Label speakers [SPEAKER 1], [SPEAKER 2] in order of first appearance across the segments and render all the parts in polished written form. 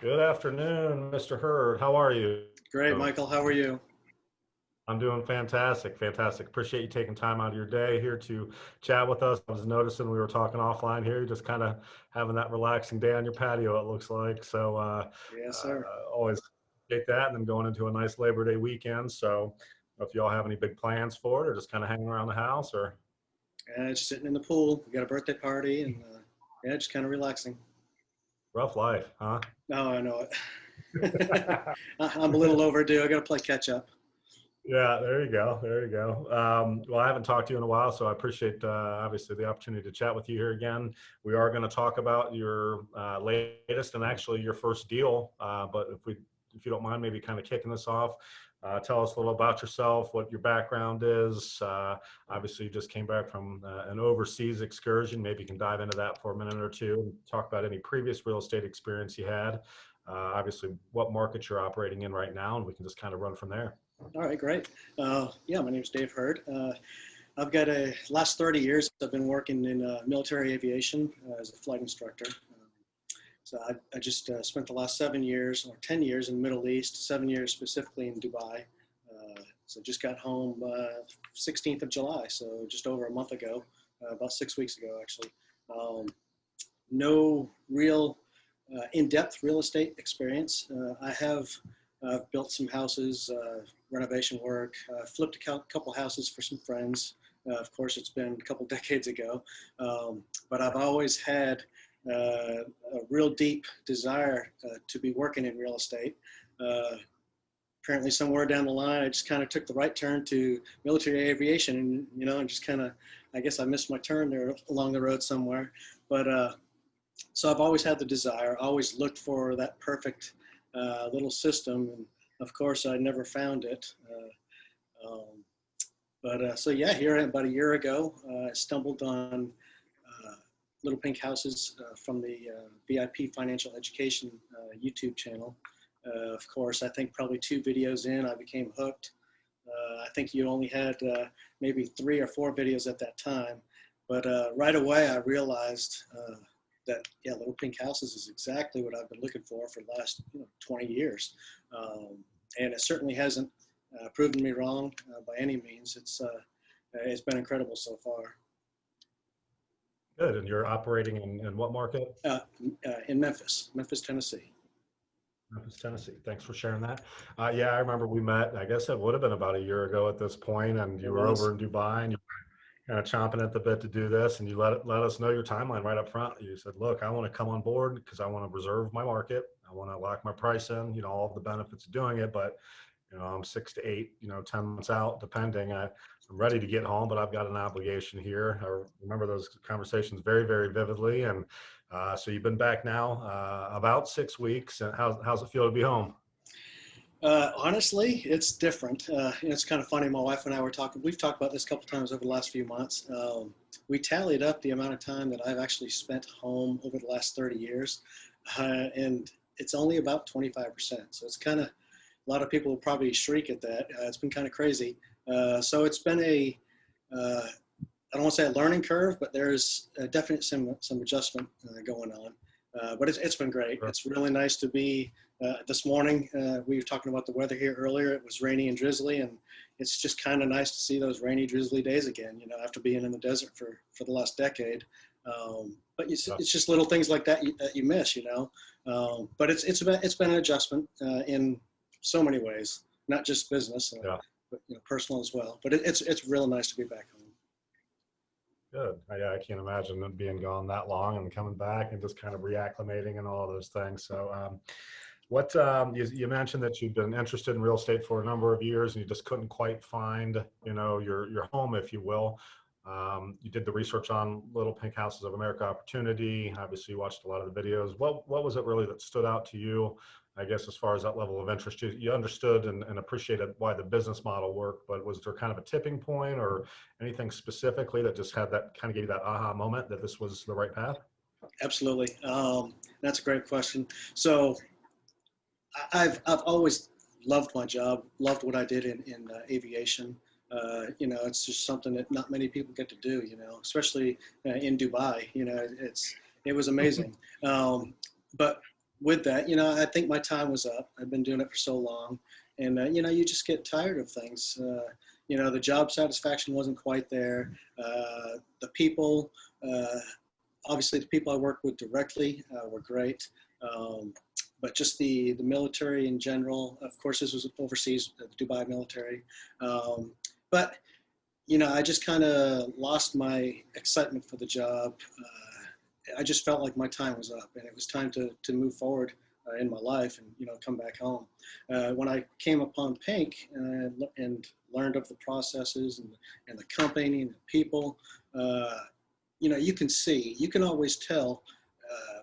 [SPEAKER 1] Good afternoon, Mr. Hurd. How are you?
[SPEAKER 2] Great, Michael. How are you?
[SPEAKER 1] I'm doing fantastic, fantastic. Appreciate you taking time out of your day here to chat with us. I was noticing we were talking offline here, just kind of having that relaxing day on your patio, it looks like.
[SPEAKER 2] Yes, sir.
[SPEAKER 1] Always take that and then going into a nice Labor Day weekend. So if y'all have any big plans for it or just kind of hanging around the house or
[SPEAKER 2] Just sitting in the pool. We got a birthday party and yeah, just kind of relaxing.
[SPEAKER 1] rough life, huh?
[SPEAKER 2] No, I know it. I'm a little overdue. I got to play catch up.
[SPEAKER 1] Yeah, there you go. There you go. Well, I haven't talked to you in a while, so I appreciate obviously the opportunity to chat with you here again. We are going to talk about your latest and actually your first deal. But if you don't mind, maybe kind of kicking this off, tell us a little about yourself, what your background is. Obviously, you just came back from an overseas excursion. Maybe you can dive into that for a minute or two and talk about any previous real estate experience you had. Obviously, what market you're operating in right now, and we can just kind of run from there.
[SPEAKER 2] All right, great. Yeah, my name is Dave Hurd. I've got last 30 years. I've been working in military aviation as a flight instructor. I just spent the last 7 years or 10 years in the Middle East, 7 years specifically in Dubai. So just got home 16th of July, so just over a month ago, about 6 weeks ago, actually. No real in-depth real estate experience. I have built some houses, renovation work, flipped a couple houses for some friends. Of course, it's been a couple decades ago, but I've always had a real deep desire to be working in real estate. Apparently somewhere down the line, I just kind of took the right turn to military aviation and, and just kind of, I guess I missed my turn there along the road somewhere. But so I've always had the desire, always looked for that perfect little system. And of course, I never found it. So yeah, here about a year ago, I stumbled on Little Pink Houses from the VIP Financial Education YouTube channel. Of course, I think probably 2 videos in, I became hooked. I think you only had maybe 3 or 4 videos at that time. But right away, I realized that, yeah, Little Pink Houses is exactly what I've been looking for the last 20 years. And it certainly hasn't proven me wrong by any means. It's been incredible so far.
[SPEAKER 1] Good. And you're operating in what market?
[SPEAKER 2] In Memphis, Tennessee.
[SPEAKER 1] Memphis, Tennessee. Thanks for sharing that. Yeah, I remember we met, I guess it would have been about a year ago at this point, and
[SPEAKER 2] It
[SPEAKER 1] you were over
[SPEAKER 2] was.
[SPEAKER 1] in Dubai and you were kind of chomping at the bit to do this, and you let us know your timeline right up front. You said, look, I want to come on board because I want to reserve my market. I want to lock my price in, all of the benefits of doing it, but I'm 6 to 8, 10 months out, depending. I'm ready to get home, but I've got an obligation here. I remember those conversations very, very vividly. And so you've been back now about 6 weeks. And how's it feel to be home?
[SPEAKER 2] Honestly, it's different. It's kind of funny. My wife and I were talking. We've talked about this a couple times over the last few months. We tallied up the amount of time that I've actually spent home over the last 30 years, and it's only about 25%. So it's kind of, a lot of people will probably shriek at that. It's been kind of crazy. So it's been I don't want to say a learning curve, but there's definitely some adjustment going on. But it's been great.
[SPEAKER 1] Sure.
[SPEAKER 2] It's really nice to be this morning. We were talking about the weather here earlier. It was rainy and drizzly, and it's just kind of nice to see those rainy, drizzly days again, after being in the desert for the last decade. But it's just little things like that that you miss. But it's been an adjustment in so many ways, not just business,
[SPEAKER 1] Yeah.
[SPEAKER 2] but personal as well. But it's real nice to be back home.
[SPEAKER 1] Good. Yeah, I can't imagine them being gone that long and coming back and just kind of reacclimating and all of those things. So, what you mentioned that you've been interested in real estate for a number of years and you just couldn't quite find, your home, if you will. You did the research on Little Pink Houses of America Opportunity. Obviously, you watched a lot of the videos. What was it really that stood out to you? I guess as far as that level of interest, you understood and appreciated why the business model worked, but was there kind of a tipping point or anything specifically that just had that kind of gave you that aha moment that this was the right path?
[SPEAKER 2] Absolutely. That's a great question. So I've always loved my job, loved what I did in aviation. It's just something that not many people get to do, especially in Dubai. It was amazing. But with that, I think my time was up. I've been doing it for so long, and you just get tired of things. The job satisfaction wasn't quite there. The people, uh, obviously, the people I work with directly were great, but just the military in general. Of course, this was overseas, the Dubai military, but I just kind of lost my excitement for the job. I just felt like my time was up, and it was time to move forward in my life and come back home. When I came upon Pink and learned of the processes and the company and the people, you you can always tell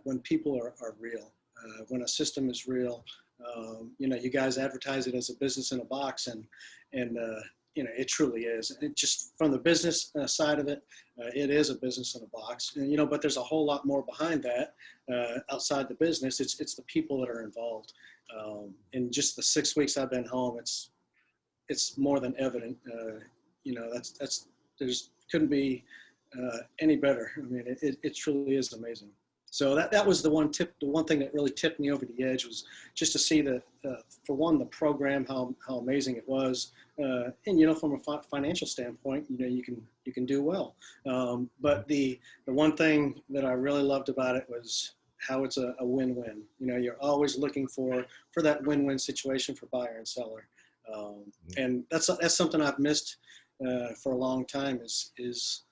[SPEAKER 2] when people are real, when a system is real. You guys advertise it as a business in a box, and it truly is. It just from the business side of it, it is a business in a box. And, but there's a whole lot more behind that outside the business. It's the people that are involved. In just the 6 weeks I've been home, it's more than evident. That's there's couldn't be any better. I mean, it truly is amazing. So that was the one thing that really tipped me over the edge was just to see for one, the program, how amazing it was. And, from a financial standpoint, you can do well. But the one thing that I really loved about it was how it's a win-win. You're always looking for that win-win situation for buyer and seller. And that's something I've missed for a long time is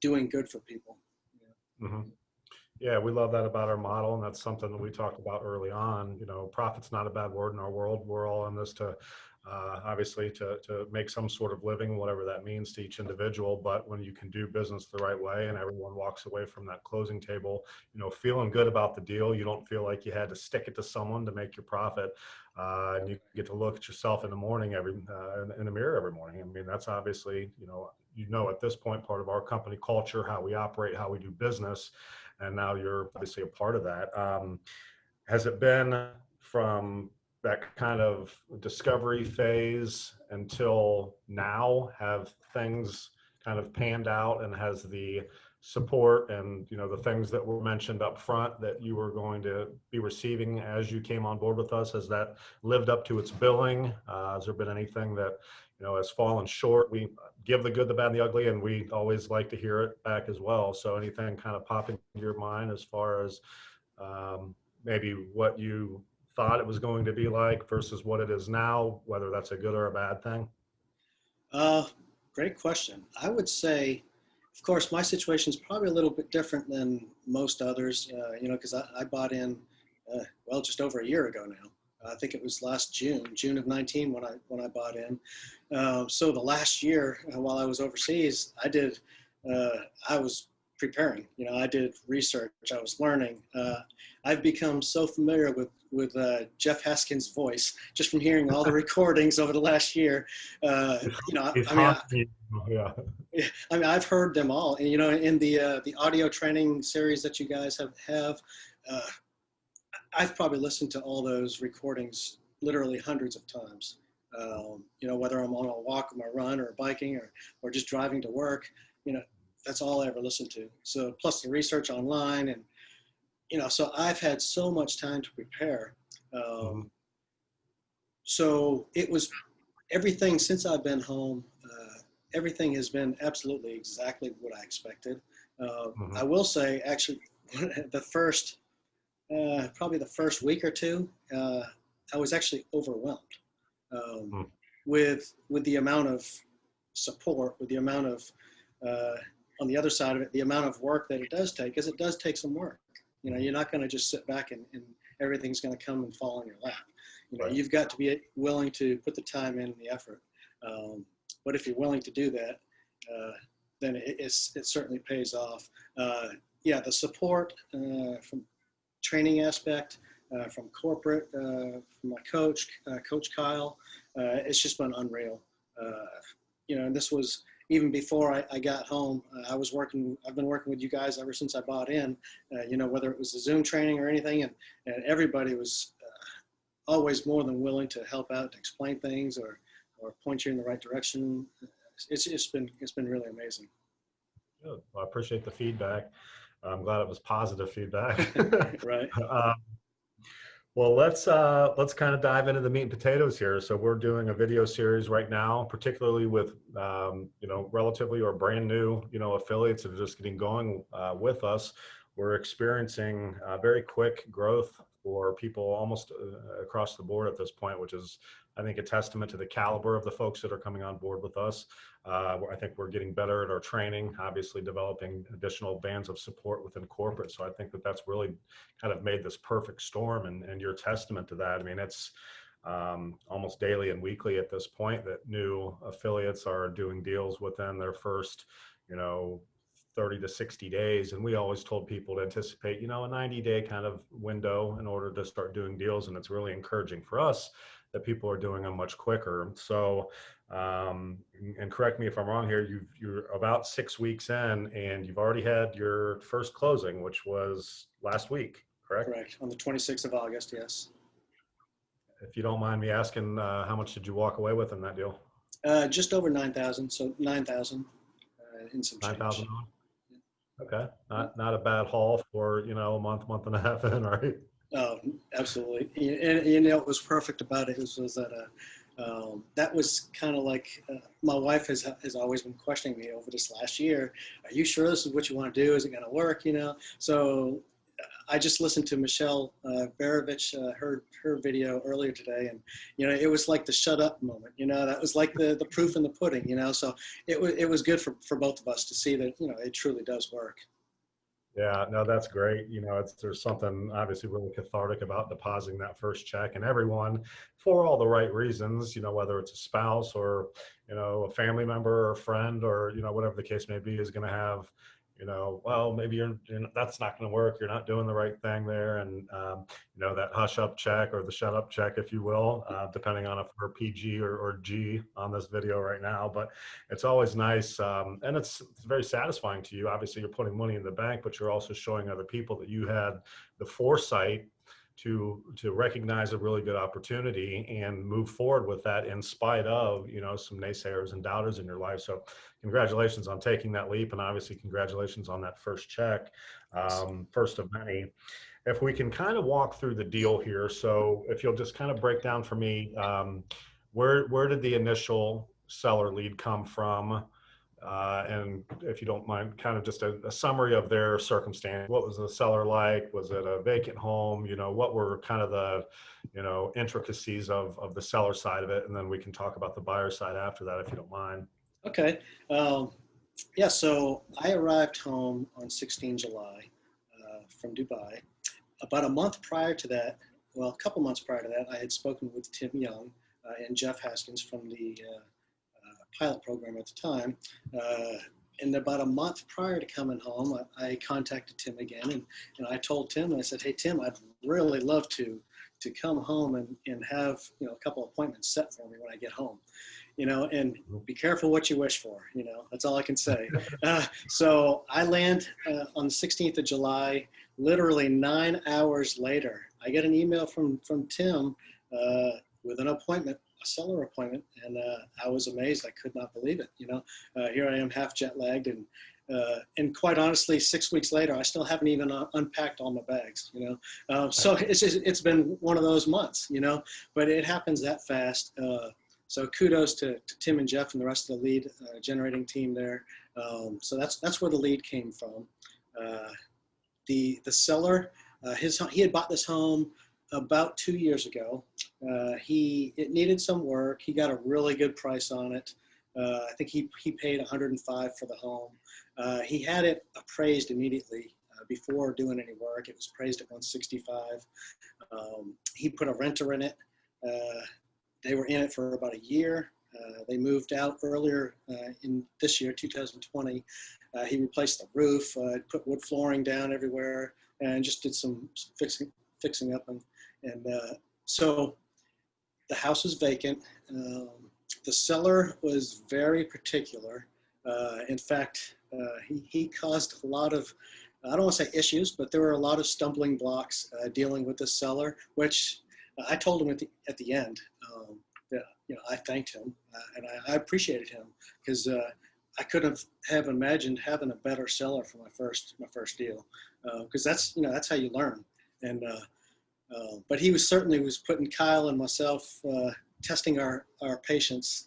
[SPEAKER 2] doing good for people.
[SPEAKER 1] Mm-hmm. Yeah, we love that about our model, and that's something that we talked about early on. Profit's not a bad word in our world. We're all in this to, obviously, to make some sort of living, whatever that means to each individual. But when you can do business the right way, and everyone walks away from that closing table, feeling good about the deal, you don't feel like you had to stick it to someone to make your profit, and you get to look at yourself in the morning in the mirror every morning. I mean, that's obviously, at this point, part of our company culture, how we operate, how we do business. And now you're obviously a part of that. Has it been from that kind of discovery phase until now? Have things kind of panned out, and has the support and the things that were mentioned up front that you were going to be receiving as you came on board with us, has that lived up to its billing? Has there been anything that has fallen short? We give the good, the bad, and the ugly, and we always like to hear it back as well. So anything kind of pop into your mind as far as maybe what you thought it was going to be like versus what it is now, whether that's a good or a bad thing?
[SPEAKER 2] Great question. I would say, of course, my situation is probably a little bit different than most others, because I bought in, just over a year ago now. I think it was last June of 19 when I bought in. So the last year while I was overseas, I was preparing. I did research. I was learning. I've become so familiar with Jeff Haskins' voice just from hearing all the recordings over the last year.
[SPEAKER 1] Yeah.
[SPEAKER 2] I mean, I've heard them all, and in the audio training series that you guys have, I've probably listened to all those recordings literally hundreds of times. Whether I'm on a walk, or a run, or biking, or just driving to work, that's all I ever listened to. So plus the research online, and so I've had so much time to prepare. So it was everything since I've been home. Everything has been absolutely exactly what I expected. I will say, actually, probably the first week or two, I was actually overwhelmed with the amount of support, with the amount of, on the other side of it, the amount of work that it does take, because it does take some work. You're not going to just sit back and everything's going to come and fall in your lap.
[SPEAKER 1] Right.
[SPEAKER 2] You've got to be willing to put the time in and the effort. But if you're willing to do that, then it certainly pays off. The support from training aspect, from corporate, from my coach, Coach Kyle, it's just been unreal. And this was even before I got home. I've been working with you guys ever since I bought in, whether it was the Zoom training or anything, and everybody was always more than willing to help out, to explain things or point you in the right direction. It's been really amazing.
[SPEAKER 1] Good. Well, I appreciate the feedback. I'm glad it was positive feedback.
[SPEAKER 2] Right.
[SPEAKER 1] Well, let's kind of dive into the meat and potatoes here. So we're doing a video series right now, particularly with relatively or brand new affiliates that are just getting going with us. We're experiencing very quick growth for people almost across the board at this point, which is, I think, a testament to the caliber of the folks that are coming on board with us. I think we're getting better at our training, obviously developing additional bands of support within corporate. So I think that that's really kind of made this perfect storm, and you're testament to that. I mean, it's almost daily and weekly at this point that new affiliates are doing deals within their first, 30 to 60 days. And we always told people to anticipate, a 90-day kind of window in order to start doing deals. And it's really encouraging for us that people are doing them much quicker. So, and correct me if I'm wrong here, you're about 6 weeks in and you've already had your first closing, which was last week, correct?
[SPEAKER 2] Correct. On the 26th of August, yes.
[SPEAKER 1] If you don't mind me asking, how much did you walk away with in that deal?
[SPEAKER 2] Just over 9,000, so 9,000 in some change.
[SPEAKER 1] 9,000. Okay, not a bad haul for a month and a half in, right?
[SPEAKER 2] Oh, absolutely. And what was perfect about it was that that was kind of like my wife has always been questioning me over this last year. Are you sure this is what you want to do? Is it going to work? So I just listened to Michelle Barovich, her video earlier today, and it was like the shut up moment. That was like the proof in the pudding. So it was good for both of us to see that it truly does work.
[SPEAKER 1] Yeah, no, that's great. There's something obviously really cathartic about depositing that first check, and everyone, for all the right reasons, whether it's a spouse or, a family member or a friend or, whatever the case may be, is going to have, well, maybe that's not going to work. You're not doing the right thing there. And, that hush up check or the shut up check, if you will, depending on if we're PG or G on this video right now. But it's always nice. And it's very satisfying to you. Obviously, you're putting money in the bank, but you're also showing other people that you had the foresight to recognize a really good opportunity and move forward with that in spite of some naysayers and doubters in your life. So congratulations on taking that leap, and obviously congratulations on that first check, first of many. If we can kind of walk through the deal here, so if you'll just kind of break down for me, where did the initial seller lead come from? And if you don't mind, kind of just a summary of their circumstance. What was the seller like? Was it a vacant home? What were kind of the, intricacies of the seller side of it? And then we can talk about the buyer side after that, if you don't mind.
[SPEAKER 2] Okay. Yeah, so I arrived home on 16 July from Dubai. About a month prior to that, well, a couple months prior to that, I had spoken with Tim Young and Jeff Haskins from the pilot program at the time. And about a month prior to coming home, I contacted Tim again, and I told Tim, I said, hey, Tim, I'd really love to come home and have, a couple appointments set for me when I get home, and be careful what you wish for, that's all I can say. So I land on the 16th of July, literally 9 hours later, I get an email from Tim with an appointment, a seller appointment, and I was amazed. I could not believe it. Here I am, half jet lagged, and quite honestly, 6 weeks later, I still haven't even unpacked all my bags. So it's been one of those months. But it happens that fast. So kudos to Tim and Jeff and the rest of the lead generating team there. So that's where the lead came from. The seller, he had bought this home about 2 years ago. It needed some work. He got a really good price on it. I think he paid $105 for the home. He had it appraised immediately before doing any work. It was appraised at $165. He put a renter in it. They were in it for about a year. They moved out earlier in this year, 2020. He replaced the roof, put wood flooring down everywhere, and just did some fixing up. And so the house is vacant. The seller was very particular. In fact, he caused a lot of, I don't want to say issues, but there were a lot of stumbling blocks dealing with the seller, which I told him at the end that I thanked him and I appreciated him, because I couldn't have imagined having a better seller for my first deal, because that's how you learn. And But he was putting Kyle and myself, testing our patience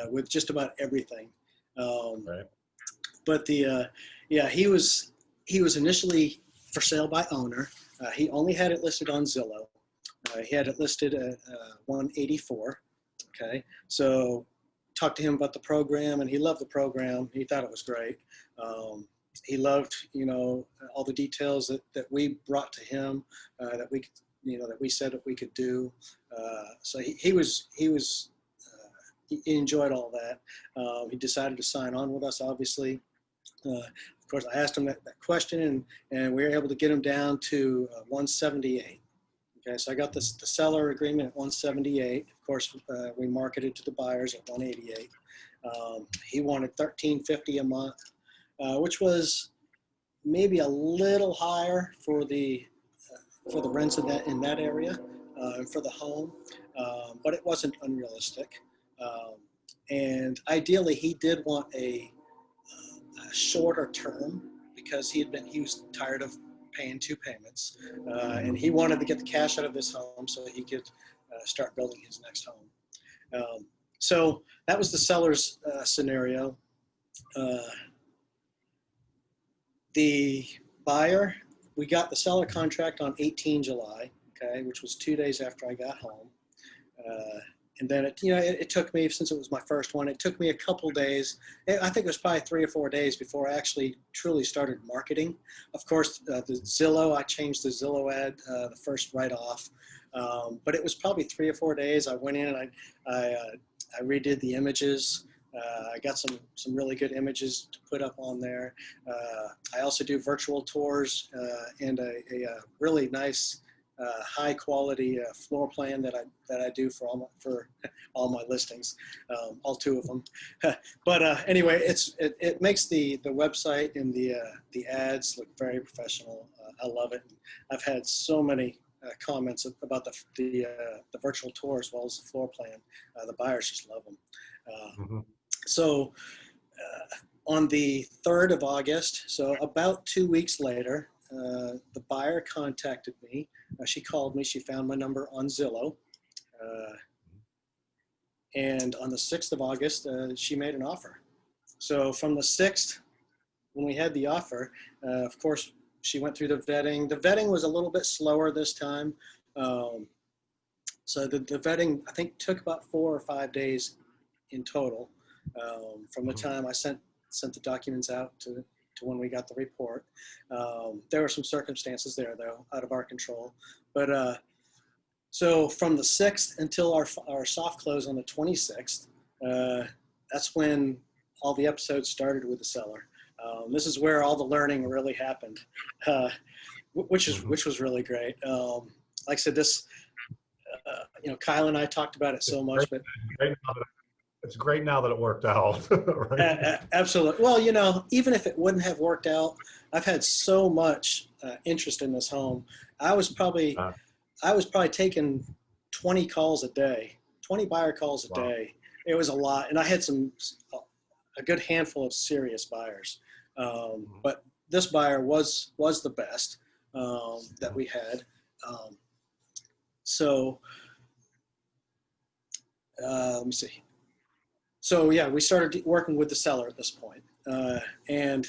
[SPEAKER 2] with just about everything.
[SPEAKER 1] Right.
[SPEAKER 2] But yeah, he was initially for sale by owner. He only had it listed on Zillow. He had it listed at 184. Okay, so talked to him about the program, and he loved the program. He thought it was great. He loved, all the details that we brought to him, that we said that we could do. So he enjoyed all that. He decided to sign on with us, obviously. Of course, I asked him that question, and we were able to get him down to 178. Okay, so I got the seller agreement at 178. Of course, we marketed to the buyers at 188. He wanted $1,350 a month, which was maybe a little higher for the rents in that area, for the home, but it wasn't unrealistic. And ideally, he did want a shorter term because he was tired of paying 2 payments, and he wanted to get the cash out of this home so he could start building his next home. So that was the seller's scenario. The buyer, we got the seller contract on 18 July, okay, which was 2 days after I got home. And then it took me, since it was my first one, it took me a couple days. I think it was probably 3 or 4 days before I actually truly started marketing. Of course, the Zillow, I changed the Zillow ad the first right off. But it was probably 3 or 4 days. I went in and I redid the images. I got some really good images to put up on there. I also do virtual tours and a really nice high quality floor plan that I do for all my listings, all 2 of them. But anyway, it makes the website and the ads look very professional. I love it. I've had so many comments about the virtual tour as well as the floor plan. The buyers just love them. So on the 3rd of August, so about 2 weeks later, the buyer contacted me. She called me. She found my number on Zillow. And on the 6th of August, she made an offer. So from the 6th, when we had the offer, of course, she went through the vetting. The vetting was a little bit slower this time. So the vetting, I think, took about 4 or 5 days in total, from the time I sent the documents out to when we got the report. There were some circumstances there, though, out of our control. But so from the 6th until our soft close on the 26th, that's when all the episodes started with the seller. This is where all the learning really happened, which was really great. Like I said, this, Kyle and I talked about it so much, but
[SPEAKER 1] it's great now that it worked out. Right?
[SPEAKER 2] Absolutely. Well, even if it wouldn't have worked out, I've had so much interest in this home. I was probably taking 20 calls a day, 20 buyer calls a day. It was a lot, and I had a good handful of serious buyers. But this buyer was the best that we had. Let me see. So yeah, we started working with the seller at this point. And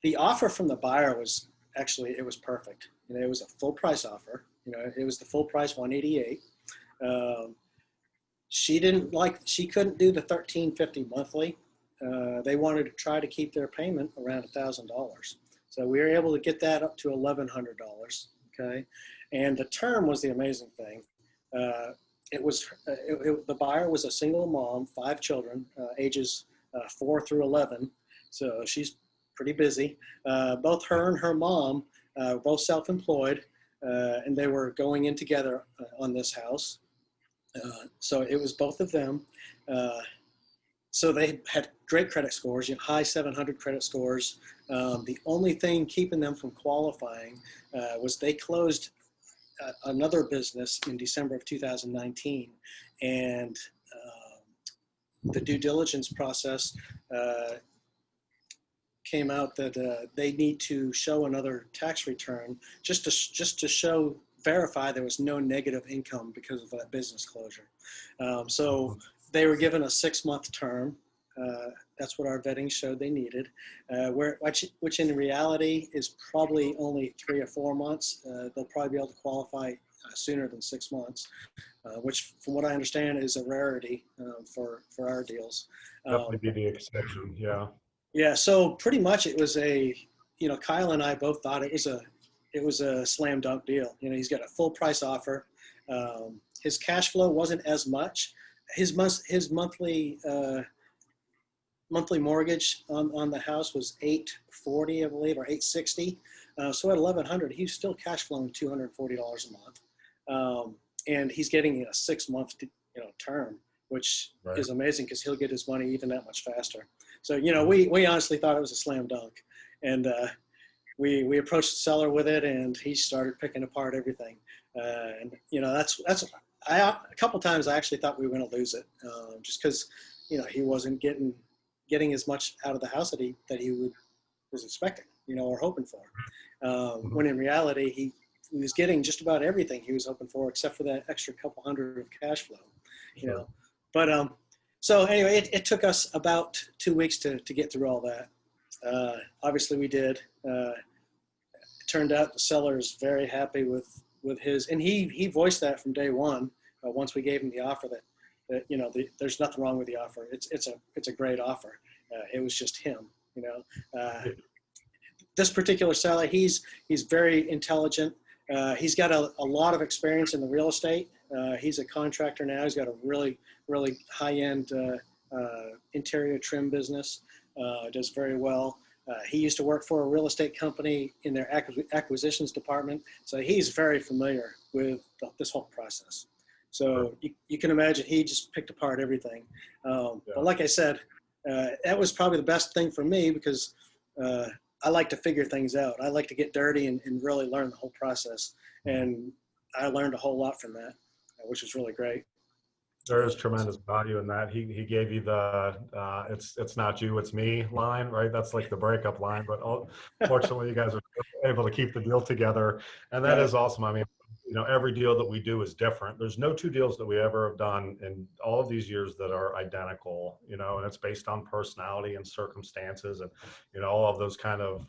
[SPEAKER 2] the offer from the buyer was it was perfect. It was a full price offer. It was the full price 188. She couldn't do the $1,350 monthly. They wanted to try to keep their payment around $1,000. So we were able to get that up to $1,100. Okay. And the term was the amazing thing. The buyer was a single mom, 5 children, ages 4 through 11. So she's pretty busy. Both her and her mom, both self-employed, and they were going in together on this house. So it was both of them. So they had great credit scores, high 700 credit scores. The only thing keeping them from qualifying was they closed another business in December of 2019, and the due diligence process came out that they need to show another tax return just to show verify there was no negative income because of that business closure. So they were given a 6-month term. That's what our vetting showed they needed, which in reality is probably only 3 or 4 months. They'll probably be able to qualify sooner than 6 months, which from what I understand is a rarity for our deals.
[SPEAKER 1] Definitely be the exception. Yeah.
[SPEAKER 2] Yeah. So pretty much it was Kyle and I both thought it was a slam dunk deal. He's got a full price offer. His cash flow wasn't as much. His monthly mortgage on the house was $840, I believe, or $860. So at $1,100, he's still cash flowing $240 a month, and he's getting a 6-month term, which
[SPEAKER 1] Right.
[SPEAKER 2] is amazing because he'll get his money even that much faster. So we honestly thought it was a slam dunk, and we approached the seller with it, and he started picking apart everything. And that's a couple times I actually thought we were going to lose it, just because he wasn't getting as much out of the house that he was expecting, or hoping for. When in reality he was getting just about everything he was hoping for, except for that extra couple hundred of cash flow,
[SPEAKER 1] Sure.
[SPEAKER 2] But so anyway, it took us about 2 weeks to get through all that. Obviously we did. It turned out the seller is very happy with his, and he voiced that from day one. Once we gave him the offer that there's nothing wrong with the offer. It's a great offer. It was just him. This particular seller, he's very intelligent. He's got a lot of experience in the real estate. He's a contractor now. He's got a really high-end interior trim business. Does very well. He used to work for a real estate company in their acquisitions department, so he's very familiar with this whole process. So you can imagine he just picked apart everything. But like I said, that was probably the best thing for me because I like to figure things out. I like to get dirty and really learn the whole process. And I learned a whole lot from that, which was really great.
[SPEAKER 1] There is tremendous value in that. He gave you the it's not you, it's me line, right? That's like the breakup line. But fortunately, you guys are able to keep the deal together, and that is awesome. I mean, every deal that we do is different. There's no two deals that we ever have done in all of these years that are identical, and it's based on personality and circumstances and all of those kind of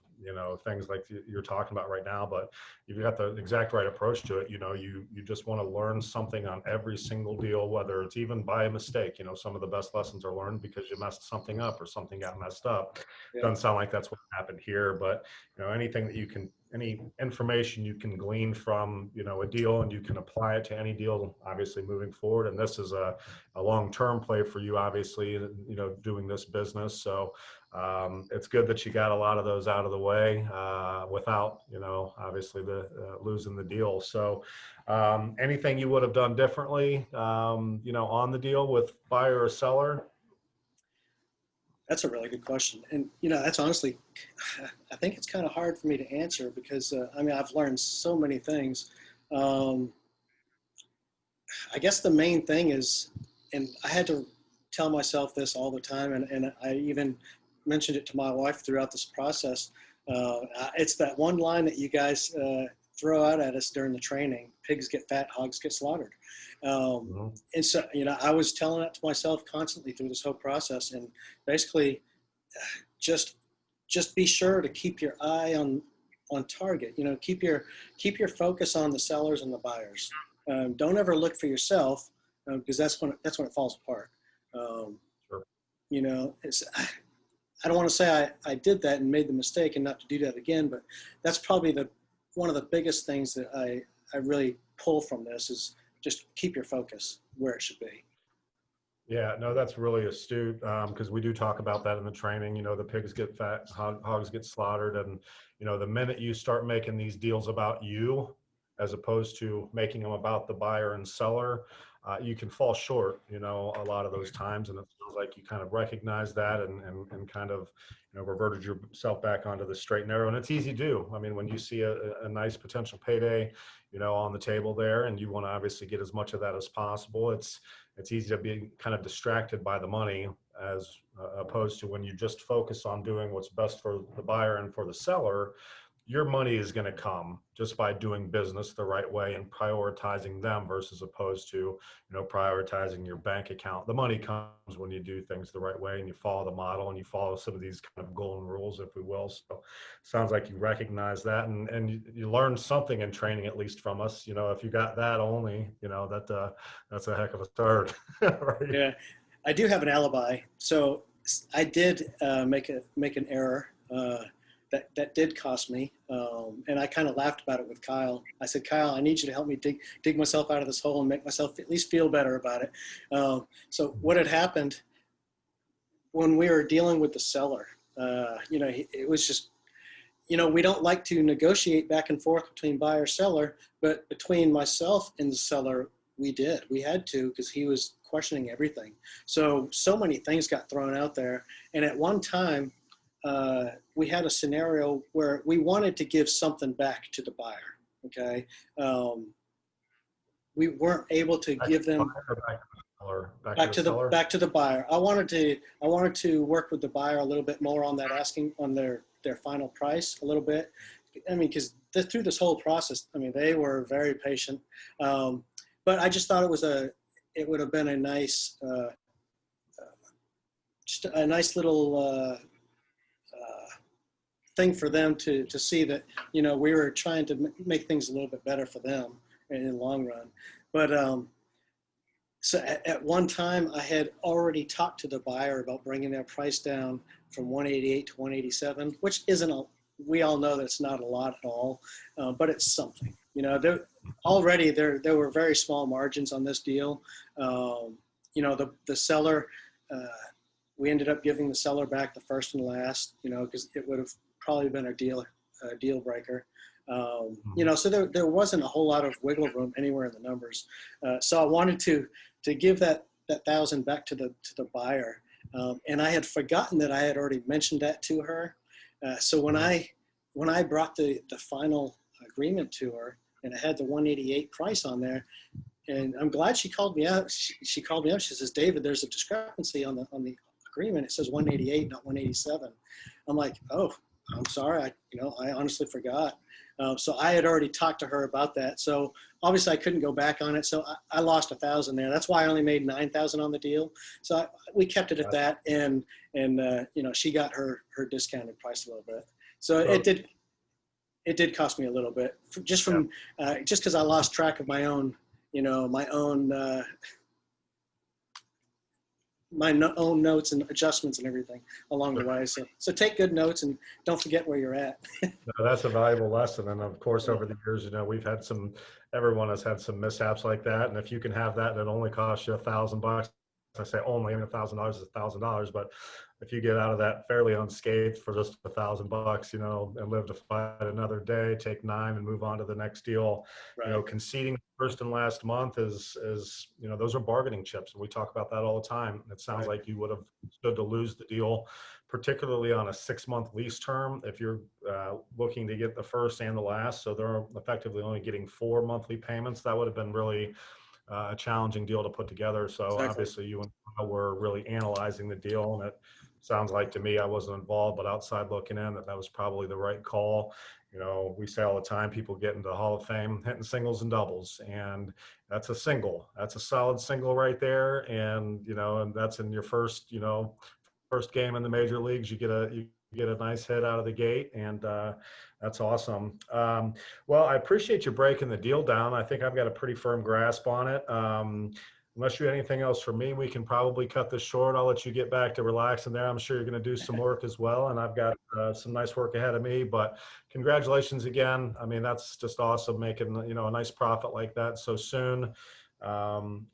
[SPEAKER 1] things like you're talking about right now. But you've got the exact right approach to it. You just want to learn something on every single deal, whether it's even by a mistake. Some of the best lessons are learned because you messed something up or something got messed up. Doesn't sound like that's what happened here, but anything that any information you can glean from a deal, and you can apply it to any deal, obviously moving forward. And this is a long-term play for you, obviously, doing this business. So it's good that you got a lot of those out of the way without obviously the losing the deal. So anything you would have done differently on the deal with buyer or seller?
[SPEAKER 2] That's a really good question. And, that's honestly, I think it's kind of hard for me to answer because, I've learned so many things. I guess the main thing is, and I had to tell myself this all the time, and I even mentioned it to my wife throughout this process. It's that one line that you guys throw out at us during the training: pigs get fat, hogs get slaughtered. And so, I was telling that to myself constantly through this whole process, and basically just be sure to keep your eye on target. Keep your focus on the sellers and the buyers. Don't ever look for yourself because that's when it falls apart.
[SPEAKER 1] Sure.
[SPEAKER 2] I don't want to say I did that and made the mistake and not to do that again, but that's probably one of the biggest things that I really pull from this is just keep your focus where it should be.
[SPEAKER 1] Yeah, no, that's really astute because we do talk about that in the training. The pigs get fat, hogs get slaughtered. And, the minute you start making these deals about you, as opposed to making them about the buyer and seller, you can fall short, a lot of those times. And it's sounds like you kind of recognize that and kind of, reverted yourself back onto the straight and narrow. And it's easy to do. I mean, when you see a nice potential payday, on the table there, and you want to obviously get as much of that as possible, it's easy to be kind of distracted by the money as opposed to when you just focus on doing what's best for the buyer and for the seller. Your money is going to come just by doing business the right way and prioritizing them versus opposed to, prioritizing your bank account. The money comes when you do things the right way and you follow the model and you follow some of these kind of golden rules, if we will. So sounds like you recognize that and you learned something in training, at least from us. If you got that only, that's a heck of a start. Right?
[SPEAKER 2] Yeah, I do have an alibi. So I did make an error. That did cost me, and I kind of laughed about it with Kyle. I said, Kyle, I need you to help me dig myself out of this hole and make myself at least feel better about it. So what had happened when we were dealing with the seller, it was just, we don't like to negotiate back and forth between buyer seller, but between myself and the seller, we had to, because he was questioning everything. So many things got thrown out there. And at one time, we had a scenario where we wanted to give something back to the buyer. Okay. We weren't able to give them back to the buyer. I wanted to work with the buyer a little bit more on that, asking on their final price a little bit. I mean, because through this whole process, I mean, they were very patient. But I just thought it would have been a nice, just a nice little, thing for them to see that, we were trying to make things a little bit better for them in the long run. But so at one time I had already talked to the buyer about bringing their price down from 188 to 187, which we all know that's not a lot at all, but it's something. There were very small margins on this deal. The seller, we ended up giving the seller back the first and last, because it would have probably been a deal breaker. So there wasn't a whole lot of wiggle room anywhere in the numbers. So I wanted to give that 1,000 back to the buyer. And I had forgotten that I had already mentioned that to her. So when I brought the final agreement to her and I had the 188 price on there, and I'm glad she called me out. She called me up. She says, David, there's a discrepancy on the agreement. It says 188, not 187. I'm like, oh, I'm sorry. I honestly forgot. So I had already talked to her about that. So obviously I couldn't go back on it. So I lost 1,000 there. That's why I only made 9,000 on the deal. So we kept it at that. And she got her discounted price a little bit. So it did cost me a little bit just because I lost track of my own notes and adjustments and everything along the way. So take good notes and don't forget where you're at.
[SPEAKER 1] No, that's a valuable lesson. And of course, over the years, everyone has had some mishaps like that. And if you can have that, and it only costs you $1,000. I say only, $1,000 is $1,000, but if you get out of that fairly unscathed for just $1,000, and live to fight another day, take 9 and move on to the next deal,
[SPEAKER 2] Right.
[SPEAKER 1] Conceding first and last month is those are bargaining chips, and we talk about that all the time. It sounds like you would have stood to lose the deal, particularly on a 6-month lease term. If you're looking to get the first and the last, so they're effectively only getting 4 monthly payments, that would have been really a challenging deal to put together. So
[SPEAKER 2] Exactly.
[SPEAKER 1] Obviously you and I were really analyzing the deal, and it sounds like to me, I wasn't involved, but outside looking in, that was probably the right call. We say all the time, people get into the Hall of Fame hitting singles and doubles, and that's a single. That's a solid single right there. And, and that's in your first game in the major leagues. You get a nice hit out of the gate, and that's awesome. Well, I appreciate you breaking the deal down. I think I've got a pretty firm grasp on it. Unless you have anything else for me, we can probably cut this short. I'll let you get back to relaxing there. I'm sure you're going to do some work as well, and I've got some nice work ahead of me. But congratulations again. I mean, that's just awesome, making a nice profit like that so soon.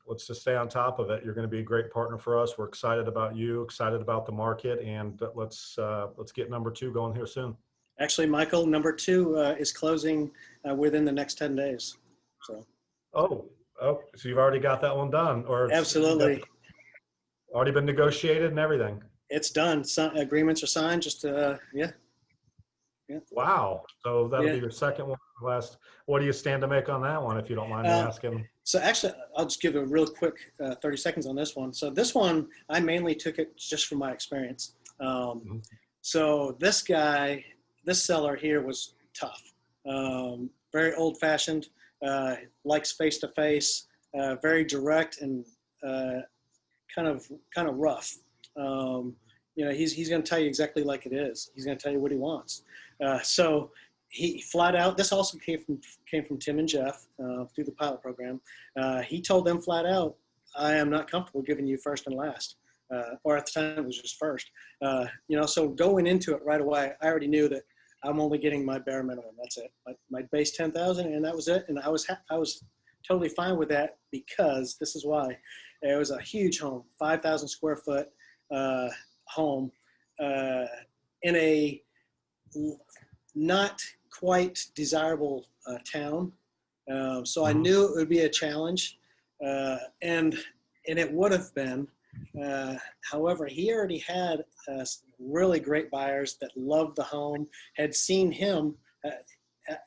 [SPEAKER 1] Let's just stay on top of it. You're going to be a great partner for us. We're excited about you, excited about the market, and let's get number 2 going here soon.
[SPEAKER 2] Actually, Michael, number 2 is closing within the next 10 days. So.
[SPEAKER 1] Oh, so you've already got that one done, or
[SPEAKER 2] Absolutely.
[SPEAKER 1] Already been negotiated and everything.
[SPEAKER 2] It's done. Agreements are signed. Just yeah, yeah,
[SPEAKER 1] Wow. So that'll
[SPEAKER 2] yeah.
[SPEAKER 1] be your second one. Last. What do you stand to make on that one, if you don't mind me
[SPEAKER 2] Uh,
[SPEAKER 1] asking?
[SPEAKER 2] so actually, I'll just give a real quick 30 seconds on this one. So this one, I mainly took it just from my experience.
[SPEAKER 1] Mhm.
[SPEAKER 2] So this guy, this seller here was tough, very old fashioned, likes face to face, very direct and uh, kind of rough. Um, he's going to tell you exactly like it is. He's going to tell you what he wants. So he flat out. This also came from Tim and Jeff through the pilot program. He told them flat out, "I am not comfortable giving you first and last." Or at the time it was just first. So going into it right away, I already knew that I'm only getting my bare minimum. That's it. My base 10,000, and that was it. And I was totally fine with that because this is why. It was a huge home, 5,000 square foot home in a not quite desirable town. So I
[SPEAKER 1] Mhm.
[SPEAKER 2] knew it would be a challenge, and it would have been. However, he already had really great buyers that loved the home, had seen him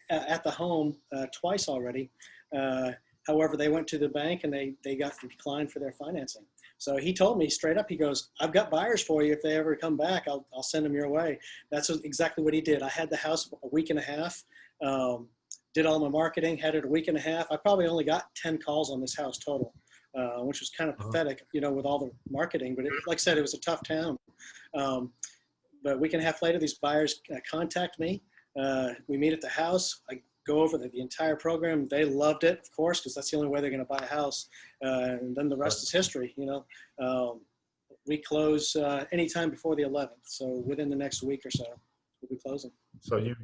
[SPEAKER 2] at the home twice already. However, they went to the bank and they got declined for their financing. So he told me straight up, he goes, "I've got buyers for you. If they ever come back, I'll send them your way." That's exactly what he did. I had the house a week and a half, did all my marketing, had it a week and a half. I probably only got 10 calls on this house total, which was kind of
[SPEAKER 1] Uh-huh.
[SPEAKER 2] pathetic, with all the marketing. But like I said, it was a tough town. But a week and a half later, these buyers contact me. We meet at the house. I go over the entire program. They loved it, of course, because that's the only way they're going to buy a house. And then the rest is history. We close anytime before the 11th. So within the next week or so, we'll be closing.
[SPEAKER 1] So you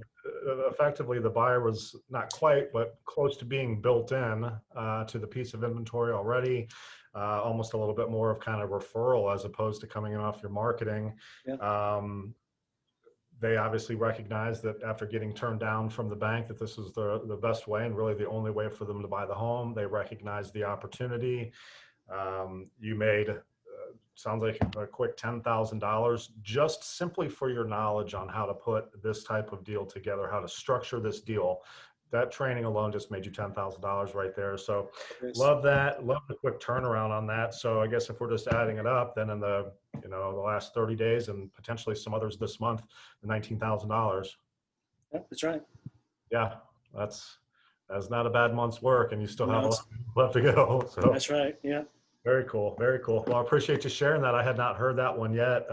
[SPEAKER 1] effectively, the buyer was not quite, but close to being built in to the piece of inventory already. Almost a little bit more of kind of referral as opposed to coming in off your marketing.
[SPEAKER 2] Yeah.
[SPEAKER 1] They obviously recognize that after getting turned down from the bank, that this is the best way and really the only way for them to buy the home. They recognize the opportunity. You made sounds like a quick $10,000 just simply for your knowledge on how to put this type of deal together, how to structure this deal. That training alone just made you $10,000 right there. So love that. Love the quick turnaround on that. So I guess if we're just adding it up, then in the last 30 days and potentially some others this month, the $19,000.
[SPEAKER 2] Yep, that's right.
[SPEAKER 1] Yeah, that's not a bad month's work, and you still have
[SPEAKER 2] No,
[SPEAKER 1] a lot left to go. So
[SPEAKER 2] that's right. Yeah.
[SPEAKER 1] very cool. Very cool. Well, I appreciate you sharing that. I had not heard that one yet.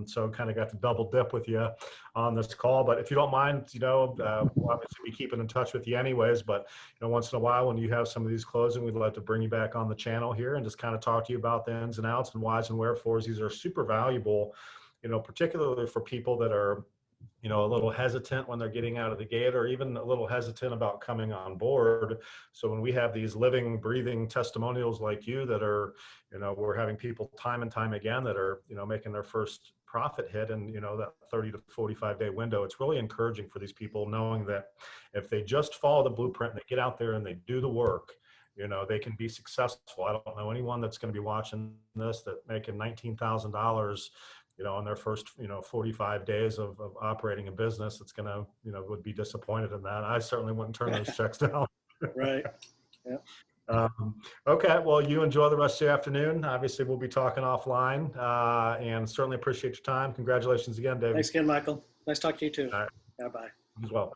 [SPEAKER 1] So kind of got to double dip with you on this call. But if you don't mind, we'll obviously be keeping in touch with you anyways. But, once in a while when you have some of these closing, we'd love to bring you back on the channel here and just kind of talk to you about the ins and outs and whys and wherefores. These are super valuable, particularly for people that are a little hesitant when they're getting out of the gate or even a little hesitant about coming on board. So when we have these living, breathing testimonials like you that are, we're having people time and time again that are, making their first profit hit in, that 30 to 45 day window, it's really encouraging for these people knowing that if they just follow the blueprint and they get out there and they do the work, they can be successful. I don't know anyone that's going to be watching this that making $19,000 in their first, 45 days of operating a business, it's going to, would be disappointed in that. I certainly wouldn't turn those checks down.
[SPEAKER 2] Right. Yeah.
[SPEAKER 1] Okay. Well, you enjoy the rest of the afternoon. Obviously, we'll be talking offline and certainly appreciate your time. Congratulations again, David.
[SPEAKER 2] Thanks again, Michael. Nice talking to you too.
[SPEAKER 1] All right.
[SPEAKER 2] Yeah, bye.
[SPEAKER 1] As well.